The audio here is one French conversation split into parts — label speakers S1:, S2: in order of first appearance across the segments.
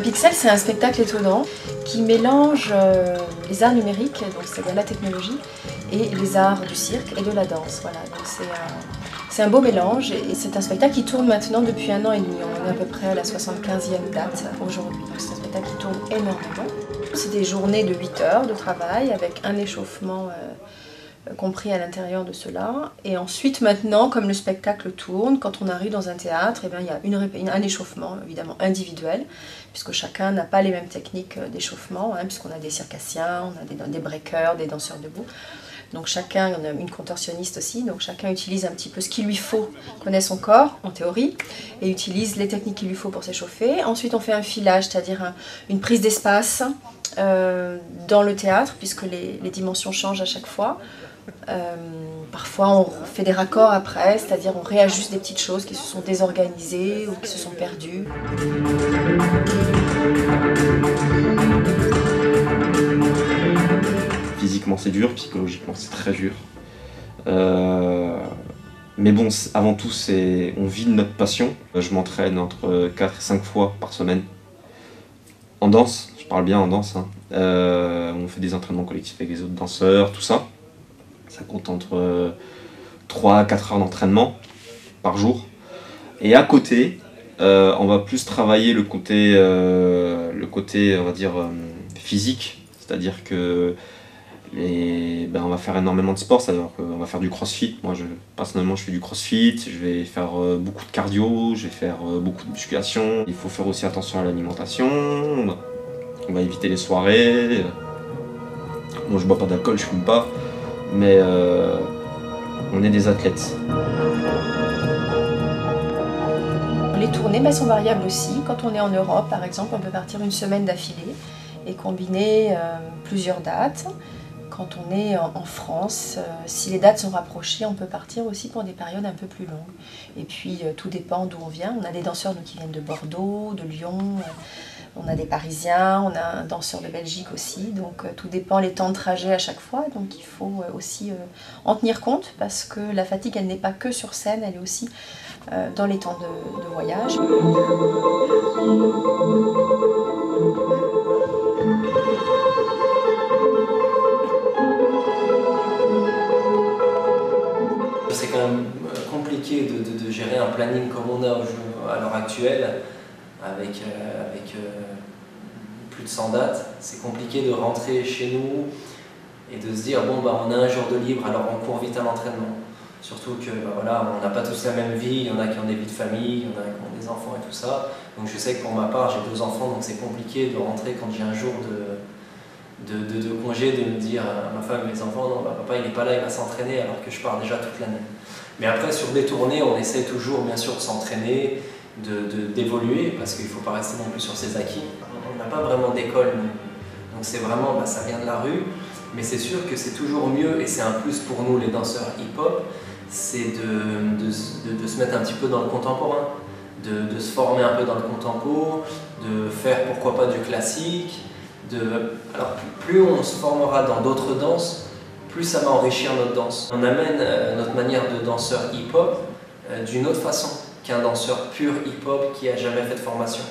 S1: Pixel, c'est un spectacle étonnant qui mélange les arts numériques, donc c'est-à-dire la technologie, et les arts du cirque et de la danse. Voilà, donc c'est un beau mélange et c'est un spectacle qui tourne maintenant depuis 1 an et demi. On est à peu près à la 75e date aujourd'hui. Donc c'est un spectacle qui tourne énormément. C'est des journées de 8 heures de travail avec un échauffement compris à l'intérieur de cela. Et ensuite, maintenant, comme le spectacle tourne, quand on arrive dans un théâtre, eh bien, il y a un échauffement évidemment individuel, puisque chacun n'a pas les mêmes techniques d'échauffement, puisqu'on a des circassiens, on a des breakers, des danseurs debout. Donc chacun, on a une contorsionniste aussi, donc chacun utilise un petit peu ce qu'il lui faut, connaît son corps en théorie, et utilise les techniques qu'il lui faut pour s'échauffer. Ensuite on fait un filage, c'est-à-dire une prise d'espace dans le théâtre, puisque les dimensions changent à chaque fois. Parfois on fait des raccords après, c'est-à-dire on réajuste des petites choses qui se sont désorganisées ou qui se sont perdues.
S2: Physiquement c'est dur, psychologiquement c'est très dur. Mais bon, avant tout, on vit de notre passion. Je m'entraîne entre 4 et 5 fois par semaine. En danse, je parle bien en danse. On fait des entraînements collectifs avec les autres danseurs, tout ça. Ça compte entre 3 à 4 heures d'entraînement par jour. Et à côté, on va plus travailler le côté on va dire, physique. C'est-à-dire que on va faire énormément de sport, c'est-à-dire qu'on va faire du crossfit. Moi, personnellement, je fais du crossfit, je vais faire beaucoup de cardio, je vais faire beaucoup de musculation. Il faut faire aussi attention à l'alimentation, on va éviter les soirées. Moi, je bois pas d'alcool, je fume pas, mais on est des athlètes.
S1: Les tournées sont variables aussi. Quand on est en Europe, par exemple, on peut partir une semaine d'affilée et combiner plusieurs dates. Quand on est en France, si les dates sont rapprochées, on peut partir aussi pour des périodes un peu plus longues. Et puis tout dépend d'où on vient. On a des danseurs qui viennent de Bordeaux, de Lyon, on a des Parisiens, on a un danseur de Belgique aussi. Donc tout dépend les temps de trajet à chaque fois. Donc il faut aussi en tenir compte parce que la fatigue, elle n'est pas que sur scène, elle est aussi dans les temps de voyage.
S3: C'est quand même compliqué de gérer un planning comme on a à l'heure actuelle, avec plus de 100 dates. C'est compliqué de rentrer chez nous et de se dire bon on a un jour de libre, alors on court vite à l'entraînement. Surtout que voilà, on n'a pas tous la même vie, il y en a qui ont des vies de famille, il y en a qui ont des enfants et tout ça. Donc je sais que pour ma part, j'ai 2 enfants, donc c'est compliqué de rentrer quand j'ai un jour de congé, de me dire à ma femme et mes enfants, non, papa il n'est pas là, il va s'entraîner alors que je pars déjà toute l'année. Mais après sur des tournées, on essaie toujours bien sûr de s'entraîner, d'évoluer, parce qu'il ne faut pas rester non plus sur ses acquis. On n'a pas vraiment d'école, donc c'est vraiment, ça vient de la rue, mais c'est sûr que c'est toujours mieux, et c'est un plus pour nous les danseurs hip-hop, c'est de se mettre un petit peu dans le contemporain, de se former un peu dans le contempo, de faire pourquoi pas du classique. Alors plus on se formera dans d'autres danses, plus ça va enrichir notre danse. On amène notre manière de danseur hip-hop d'une autre façon qu'un danseur pur hip-hop qui n'a jamais fait de formation.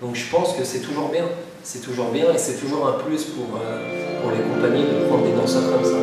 S3: Donc je pense que c'est toujours bien et c'est toujours un plus pour les compagnies de prendre des danseurs comme ça.